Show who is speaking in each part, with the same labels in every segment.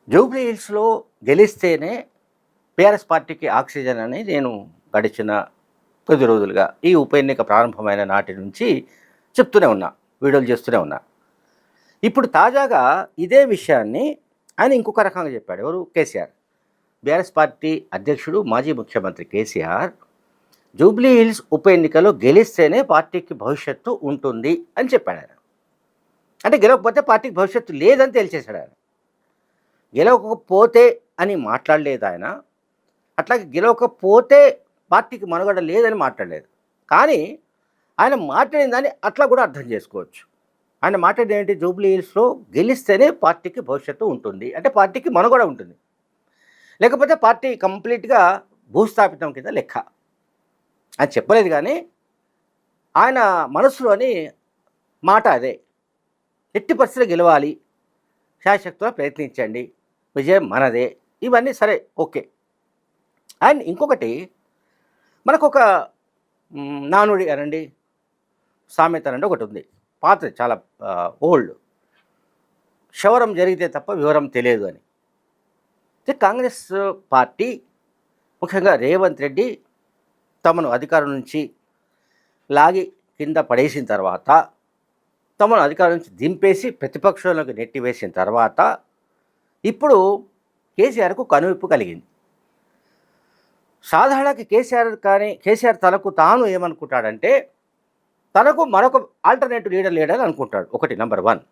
Speaker 1: Jubilee హిల్స్‌లో గెలిస్తేనే TRS పార్టీకి ఆక్సిజన్ అని నేను గడిచిన కొద్ది రోజులుగా ఈ ఉప ఎన్నిక ప్రారంభమైన నాటి నుంచి చెప్తూనే ఉన్నా. వీడియోలు చేస్తూనే ఉన్నా. ఇప్పుడు తాజాగా ఇదే విషయాన్ని ఆయన ఇంకొక రకంగా చెప్పాడు. ఎవరు? కేసీఆర్. బీఆర్ఎస్ పార్టీ అధ్యక్షుడు, మాజీ ముఖ్యమంత్రి కేసీఆర్ జూబ్లీ హిల్స్ ఉప ఎన్నికలో గెలిస్తేనే పార్టీకి భవిష్యత్తు ఉంటుంది అని చెప్పాడాయన. అంటే గెలవకపోతే పార్టీకి భవిష్యత్తు లేదని తేల్చేశాడాయన. గెలవకపోతే అని మాట్లాడలేదు ఆయన. అట్లాగే గెలవకపోతే పార్టీకి మనుగడ లేదని మాట్లాడలేదు. కానీ ఆయన మాట్లాడిన దాన్ని అట్లా కూడా అర్థం చేసుకోవచ్చు. ఆయన మాట్లాడేది ఏంటి? జూబ్లీ హిల్స్‌లో గెలిస్తేనే పార్టీకి భవిష్యత్తు ఉంటుంది. అంటే పార్టీకి మనుగడ ఉంటుంది. లేకపోతే పార్టీ కంప్లీట్‌గా భూస్థాపితం కింద లెక్క. ఆయన చెప్పలేదు కానీ ఆయన మనసులోని మాట అదే. ఎట్టి పరిస్థితిలో గెలవాలి, శాయశక్తులా ప్రయత్నించండి, విజయం మనదే. ఇవన్నీ సరే, ఓకే. అండ్ ఇంకొకటి, మనకొక నానుడి అనండి, సామెత అనండి ఒకటి ఉంది. పాతది, చాలా ఓల్డ్. క్షవరం జరిగితే తప్ప వివరం తెలియదు అని. కాంగ్రెస్ పార్టీ, ముఖ్యంగా రేవంత్ రెడ్డి తమను అధికారం నుంచి లాగి కింద పడేసిన తర్వాత, తమను అధికారం నుంచి దింపేసి ప్రతిపక్షంలోకి నెట్టివేసిన తర్వాత ఇప్పుడు కేసీఆర్కు కనువిప్పు కలిగింది. సాధారణంగా కేసీఆర్ తనకు తాను ఏమనుకుంటాడంటే, తనకు మరొక ఆల్టర్నేటివ్ లీడర్ లేడని అనుకుంటాడు. ఒకటి, నెంబర్ 1.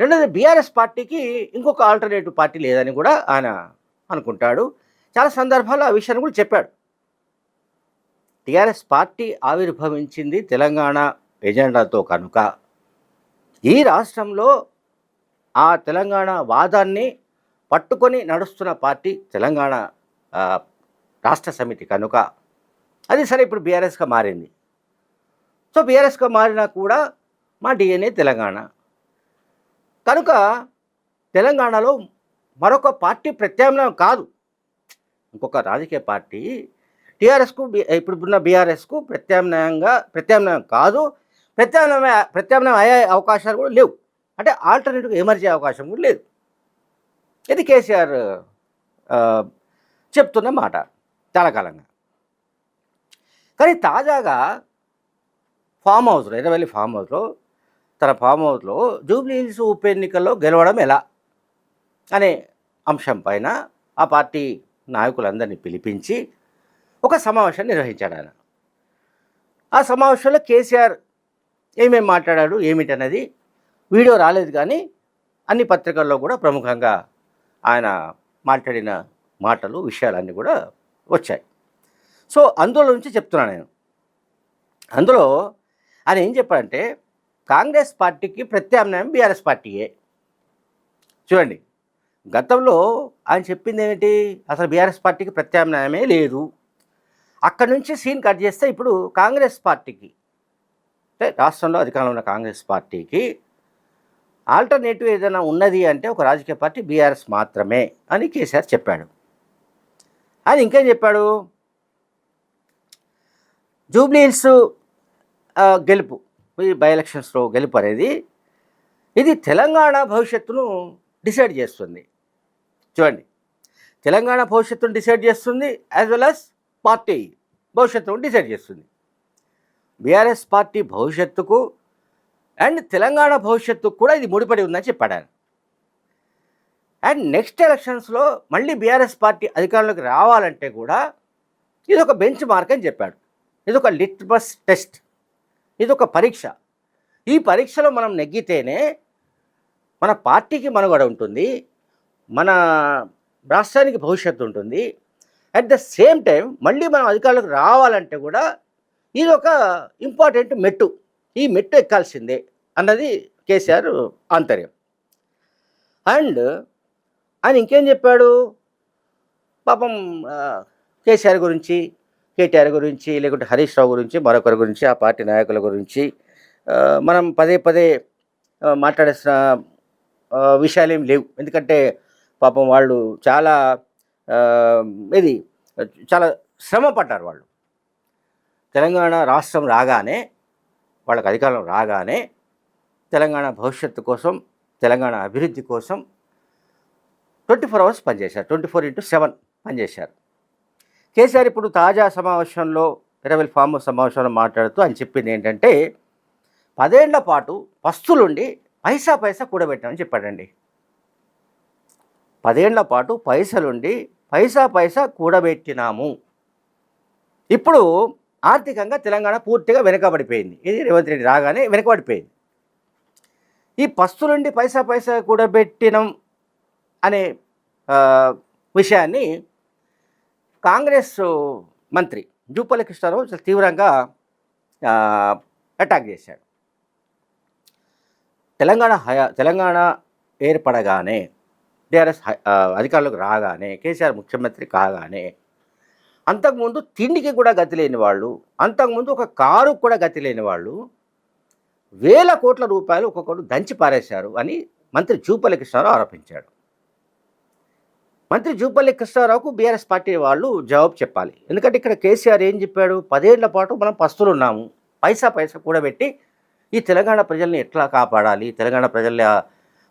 Speaker 1: రెండోది, బీఆర్ఎస్ పార్టీకి ఇంకొక ఆల్టర్నేటివ్ పార్టీ లేదని కూడా ఆయన అనుకుంటాడు. చాలా సందర్భాల్లో ఆ విషయాన్ని కూడా చెప్పాడు. టీఆర్ఎస్ పార్టీ ఆవిర్భవించింది తెలంగాణ ఎజెండాతో కనుక ఈ రాష్ట్రంలో ఆ తెలంగాణ వాదాన్ని పట్టుకొని నడుస్తున్న పార్టీ తెలంగాణ రాష్ట్ర సమితి కనుక అది సరే ఇప్పుడు బీఆర్ఎస్గా మారింది. సో బీఆర్ఎస్గా మారినా కూడా మా డిఎన్ఏ తెలంగాణ కనుక తెలంగాణలో మరొక పార్టీ ప్రత్యామ్నాయం కాదు. ఇంకొక రాజకీయ పార్టీ టీఆర్ఎస్కు ఇప్పుడున్న బీఆర్ఎస్కు ప్రత్యామ్నాయం కాదు. ప్రత్యామ్నాయం అయ్యే అవకాశాలు కూడా లేవు. అంటే ఆల్టర్నేటివ్ ఎమర్జీ అవకాశం కూడా లేదు. ఇది కేసీఆర్ చెప్తున్న మాట చాలా కాలంగా. కానీ తాజాగా ఫామ్ హౌస్లో, ఎర్రవెల్లి ఫామ్ హౌస్లో, తన ఫామ్ హౌస్లో జూబ్లీ హిల్స్ ఉప ఎన్నికల్లో గెలవడం ఎలా అనే అంశం పైన ఆ పార్టీ నాయకులందరినీ పిలిపించి ఒక సమావేశం నిర్వహించాడు ఆయన. ఆ సమావేశంలో కేసీఆర్ ఏమేమి మాట్లాడాడు ఏమిటన్నది వీడియో రాలేదు, కానీ అన్ని పత్రికల్లో కూడా ప్రముఖంగా ఆయన మాట్లాడిన మాటలు, విషయాలన్నీ కూడా వచ్చాయి. సో అందులో నుంచి చెప్తున్నాను నేను. అందులో ఆయన ఏం చెప్పాడంటే, కాంగ్రెస్ పార్టీకి ప్రత్యామ్నాయం బీఆర్ఎస్ పార్టీయే. చూడండి, గతంలో ఆయన చెప్పింది ఏమిటి? అసలు బీఆర్ఎస్ పార్టీకి ప్రత్యామ్నాయమే లేదు. అక్కడి నుంచి సీన్ కట్ చేస్తే ఇప్పుడు కాంగ్రెస్ పార్టీకి, అంటే రాష్ట్రంలో అధికారంలో ఉన్న కాంగ్రెస్ పార్టీకి ఆల్టర్నేటివ్ ఏదైనా ఉన్నది అంటే ఒక రాజకీయ పార్టీ బీఆర్ఎస్ మాత్రమే అని కేసీఆర్ చెప్పాడు. ఆయన ఇంకేం చెప్పాడు? జూబ్లీ హిల్స్ గెలుపు, ఈ బై ఎలక్షన్స్లో గెలుపు అనేది ఇది తెలంగాణ భవిష్యత్తును డిసైడ్ చేస్తుంది. చూడండి, తెలంగాణ భవిష్యత్తును డిసైడ్ చేస్తుంది, యాజ్ వెల్ యాజ్ పార్టీ భవిష్యత్తును డిసైడ్ చేస్తుంది. బీఆర్ఎస్ పార్టీ భవిష్యత్తుకు అండ్ తెలంగాణ భవిష్యత్తుకు కూడా ఇది ముడిపడి ఉందని చెప్పాడు ఆయన. అండ్ నెక్స్ట్ ఎలక్షన్స్లో మళ్ళీ బీఆర్ఎస్ పార్టీ అధికారంలోకి రావాలంటే కూడా ఇది ఒక బెంచ్ మార్క్ అని చెప్పాడు. ఇది ఒక లిట్మస్ టెస్ట్, ఇది ఒక పరీక్ష. ఈ పరీక్షలో మనం నెగ్గితేనే మన పార్టీకి మనుగడ ఉంటుంది, మన రాష్ట్రానికి భవిష్యత్తు ఉంటుంది. అట్ ద సేమ్ టైం మళ్ళీ మనం అధికారులకు రావాలంటే కూడా ఇది ఒక ఇంపార్టెంట్ మెట్టు, ఈ మెట్టు ఎక్కాల్సిందే అన్నది కేసీఆర్ ఆంతర్యం. అండ్ ఆయన ఇంకేం చెప్పాడు? పాపం కేసీఆర్ గురించి, కేటీఆర్ గురించి, లేకుంటే హరీష్ రావు గురించి, మరొకరి గురించి, ఆ పార్టీ నాయకుల గురించి మనం పదే పదే మాట్లాడాల్సిన విషయాలు ఏం లేవు. ఎందుకంటే పాపం వాళ్ళు చాలా చాలా శ్రమ పడ్డారు. వాళ్ళు తెలంగాణ రాష్ట్రం రాగానే, వాళ్ళకి అధికారం రాగానే తెలంగాణ భవిష్యత్తు కోసం, తెలంగాణ అభివృద్ధి కోసం 24 అవర్స్ పనిచేశారు, 24/7 పనిచేశారు. కేసీఆర్ ఇప్పుడు తాజా సమావేశంలో ఇరవై ఫామ్ సమావేశంలో మాట్లాడుతూ ఆయన చెప్పింది ఏంటంటే 10 ఏళ్ల పాటు పస్తులుండి పైసా పైసా కూడబెట్టామని చెప్పాడండి. 10 ఏళ్ల పాటు పైసలుండి పైసా పైసా కూడబెట్టినాము. ఇప్పుడు ఆర్థికంగా తెలంగాణ పూర్తిగా వెనుకబడిపోయింది. ఇది రేవంత్ రెడ్డి రాగానే వెనుకబడిపోయింది. ఈ పస్తులుండి పైసా పైసా కూడబెట్టినం అనే విషయాన్ని కాంగ్రెస్ మంత్రి జూపల్లి కృష్ణారావు చాలా తీవ్రంగా అటాక్ చేశాడు. తెలంగాణ ఏర్పడగానే టీఆర్ఎస్ అధికారులకు రాగానే కేసీఆర్ ముఖ్యమంత్రి కాగానే అంతకుముందు తిండికి కూడా గతి లేని వాళ్ళు, అంతకుముందు ఒక కారుకు కూడా గతి లేని వాళ్ళు వేల కోట్ల రూపాయలు ఒక్కొక్కరు దంచి పారేశారు అని మంత్రి జూపల్లి కృష్ణారావు ఆరోపించాడు. మంత్రి జూపల్లి కృష్ణారావుకు బీఆర్ఎస్ పార్టీ వాళ్ళు జవాబు చెప్పాలి. ఎందుకంటే ఇక్కడ కేసీఆర్ ఏం చెప్పాడు, 10 ఏళ్ల పాటు మనం పస్తులున్నాము, పైసా పైసా కూడబెట్టి ఈ తెలంగాణ ప్రజల్ని ఎట్లా కాపాడాలి, తెలంగాణ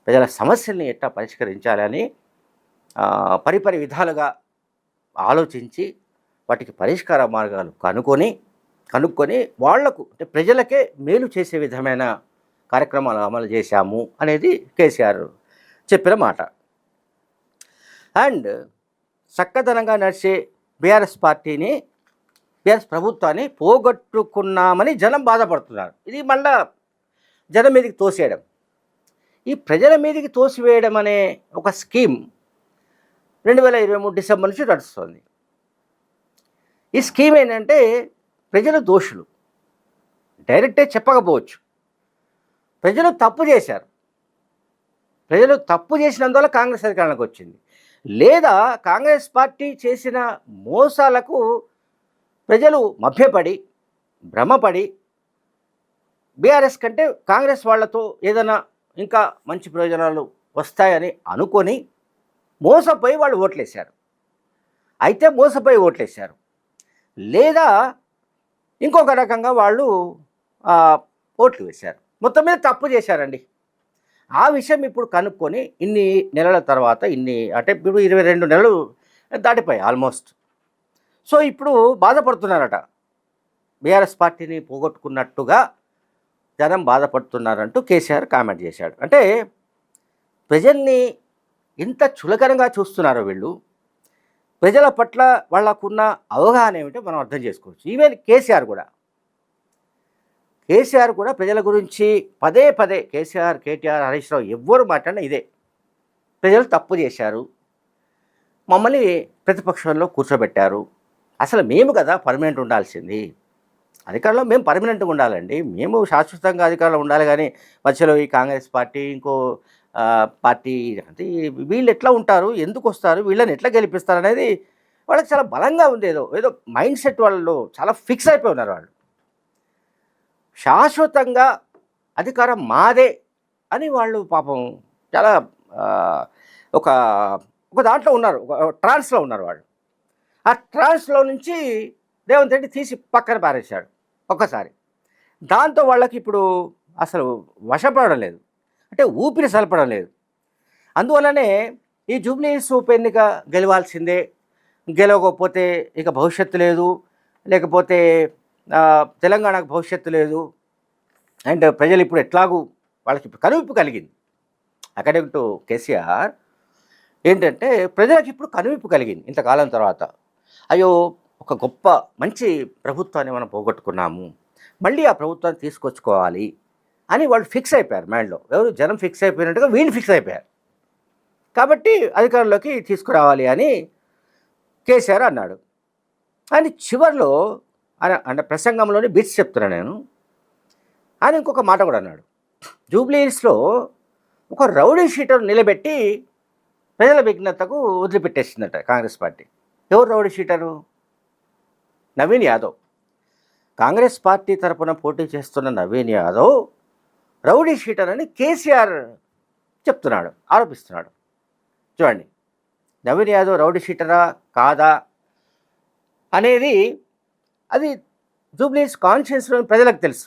Speaker 1: ప్రజల సమస్యల్ని ఎట్లా పరిష్కరించాలి అని పరిపరి విధాలుగా ఆలోచించి వాటికి పరిష్కార మార్గాలు కనుక్కొని వాళ్లకు అంటే ప్రజలకే మేలు చేసే విధమైన కార్యక్రమాలు అమలు చేశాము అనేది కేసీఆర్ చెప్పిన మాట. అండ్ చక్కదనంగా నడిచే బీఆర్ఎస్ ప్రభుత్వాన్ని పోగొట్టుకున్నామని జనం బాధపడుతున్నారు. ఇది మళ్ళా జనం మీదకి తోసేయడం, ఈ ప్రజల మీదకి తోసివేయడం అనే ఒక స్కీమ్ 2023 డిసెంబర్ నుంచి నడుస్తుంది. ఈ స్కీమ్ ఏంటంటే ప్రజలు దోషులు, డైరెక్టే చెప్పకపోవచ్చు. ప్రజలు తప్పు చేశారు, ప్రజలు తప్పు చేసినందువల్ల కాంగ్రెస్ అధికారంలోకి వచ్చింది, లేదా కాంగ్రెస్ పార్టీ చేసిన మోసాలకు ప్రజలు మభ్యపడి భ్రమపడి బీఆర్ఎస్ కంటే కాంగ్రెస్ వాళ్లతో ఏదైనా ఇంకా మంచి ప్రయోజనాలు వస్తాయని అనుకొని మోసపోయి వాళ్ళు ఓట్లేశారు. లేదా ఇంకొక రకంగా వాళ్ళు ఓట్లు వేశారు. మొత్తం మీద తప్పు చేశారండి. ఆ విషయం ఇప్పుడు కనుక్కొని ఇన్ని నెలల తర్వాత అంటే ఇప్పుడు 22 నెలలు దాటిపోయాయి ఆల్మోస్ట్. సో ఇప్పుడు బాధపడుతున్నారట, బీఆర్ఎస్ పార్టీని పోగొట్టుకున్నట్టుగా జనం బాధపడుతున్నారంటూ కేసీఆర్ కామెంట్ చేశాడు. అంటే ప్రజల్ని ఇంత చులకనగా చూస్తున్నారో వీళ్ళు, ప్రజల పట్ల వాళ్ళకున్న అవగాహన ఏమిటో మనం అర్థం చేసుకోవచ్చు. ఈవెన్ కేసీఆర్ కూడా ప్రజల గురించి పదే కేసీఆర్, కేటీఆర్, హరీష్ రావు ఎవ్వరు మాట్లాడినా ఇదే, ప్రజలు తప్పు చేశారు, మమ్మల్ని ప్రతిపక్షంలో కూర్చోబెట్టారు, అసలు మేము కదా పర్మనెంట్ ఉండాల్సింది, అధికారంలో మేము పర్మనెంట్గా ఉండాలండి, మేము శాశ్వతంగా అధికారంలో ఉండాలి, కానీ మధ్యలో ఈ కాంగ్రెస్ పార్టీ ఇంకో పార్టీ అంటే వీళ్ళు ఎట్లా ఉంటారు, ఎందుకు వస్తారు, వీళ్ళని ఎట్లా గెలిపిస్తారు అనేది వాళ్ళకి చాలా బలంగా ఉంది. ఏదో మైండ్ సెట్ వాళ్ళు చాలా ఫిక్స్ అయిపోయి ఉన్నారు. వాళ్ళు శాశ్వతంగా అధికారం మాదే అని వాళ్ళు పాపం చాలా ఒక దాంట్లో ఉన్నారు, ఒక ట్రాన్స్లో ఉన్నారు వాళ్ళు. ఆ ట్రాన్స్లో నుంచి రేవంత్ రెడ్డి తీసి పక్కన పారేశాడు ఒక్కసారి. దాంతో వాళ్ళకి ఇప్పుడు అసలు వశపడడం లేదు, అంటే ఊపిరి సలపడం లేదు. అందువల్లనే ఈ జూబ్లీహిల్స్ ఉప ఎన్నిక గెలవాల్సిందే, గెలవకపోతే ఇక భవిష్యత్తు లేదు, లేకపోతే తెలంగాణకు భవిష్యత్తు లేదు. అండ్ ప్రజలు ఇప్పుడు ఎట్లాగూ వాళ్ళకి కనువిప్పు కలిగింది. అకార్డింగ్ టు కేసీఆర్ ఏంటంటే ప్రజలకు ఇప్పుడు కనువిప్పు కలిగింది ఇంతకాలం తర్వాత. అయ్యో, ఒక గొప్ప మంచి ప్రభుత్వాన్ని మనం పోగొట్టుకున్నాము, మళ్ళీ ఆ ప్రభుత్వాన్ని తీసుకొచ్చుకోవాలి అని వాళ్ళు ఫిక్స్ అయిపోయారు మైండ్లో. ఎవరు జనం ఫిక్స్ అయిపోయినట్టుగా వీళ్ళు ఫిక్స్ అయిపోయారు. కాబట్టి అధికారంలోకి తీసుకురావాలి అని కేసీఆర్ అన్నాడు. అని చివరిలో అంటే ప్రసంగంలోని బిట్స్ చెప్తున్నాను నేను. ఆయన ఇంకొక మాట కూడా అన్నాడు, జూబ్లీహిల్స్లో ఒక రౌడీ షీటర్ నిలబెట్టి ప్రజల విఘ్నతకు వదిలిపెట్టేసిందట కాంగ్రెస్ పార్టీ. ఎవరు rowdy sheeter? Naveen Yadav. Congress party తరపున పోటీ చేస్తున్న నవీన్ యాదవ్ రౌడీ షీటర్ అని కేసీఆర్ ఆరోపిస్తున్నాడు. చూడండి, నవీన్ యాదవ్ రౌడీ షీటరా కాదా అనేది అది జూబ్లీహిల్స్ కాన్స్టిట్యుయెన్సీలోని ప్రజలకు తెలుసు.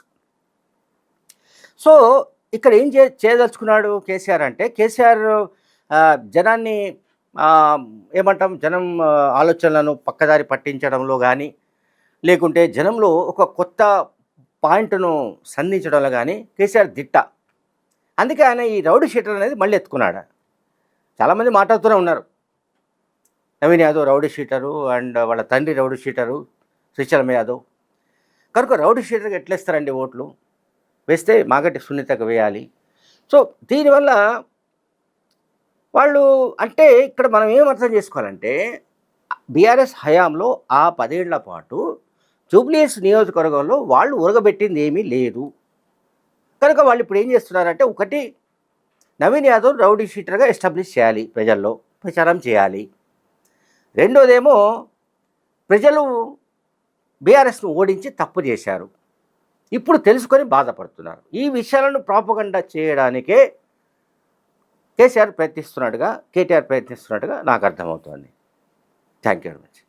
Speaker 1: సో ఇక్కడ ఏం చేయదలుచుకున్నాడు కేసీఆర్ అంటే, కేసీఆర్ జనాన్ని ఏమంటాం జనం ఆలోచనలను పక్కదారి పట్టించడంలో కానీ, లేకుంటే జనంలో ఒక కొత్త పాయింట్‌ను సంధించడంలో గానీ కేసీఆర్ దిట్ట. అందుకే ఆయన ఈ రౌడీ షీటర్ అనేది మళ్ళీ ఎత్తుకున్నాడు. చాలామంది మాట్లాడుతూనే ఉన్నారు. Naveen Yadav rowdy sheeter and వాళ్ళ తండ్రి రౌడీ షీటరు శ్రీశైలం యాదవ్. కనుక రౌడీ షీటర్‌కి ఎట్లేస్తారండి ఓట్లు? వేస్తే మాగంటి సునీతకు వేయాలి. సో దీనివల్ల వాళ్ళు అంటే ఇక్కడ మనం ఏం అర్థం చేసుకోవాలంటే బీఆర్ఎస్ హయాంలో ఆ 10 ఏళ్ల పాటు జూబ్లీహిల్స్ నియోజకవర్గంలో వాళ్ళు ఉరగబెట్టింది ఏమీ లేదు. కనుక వాళ్ళు ఇప్పుడు ఏం చేస్తున్నారంటే ఒకటి నవీన్ యాదవ్ రౌడీ షీటర్గా ఎస్టాబ్లిష్ చేయాలి, ప్రజల్లో ప్రచారం చేయాలి. రెండోదేమో ప్రజలు బీఆర్ఎస్ను ఓడించి తప్పు చేశారు, ఇప్పుడు తెలుసుకొని బాధపడుతున్నారు. ఈ విషయాలను ప్రాపగండా చేయడానికే కేసీఆర్ ప్రయత్నిస్తున్నట్టుగా, కేటీఆర్ ప్రయత్నిస్తున్నట్టుగా నాకు అర్థమవుతోంది. Thank you very much.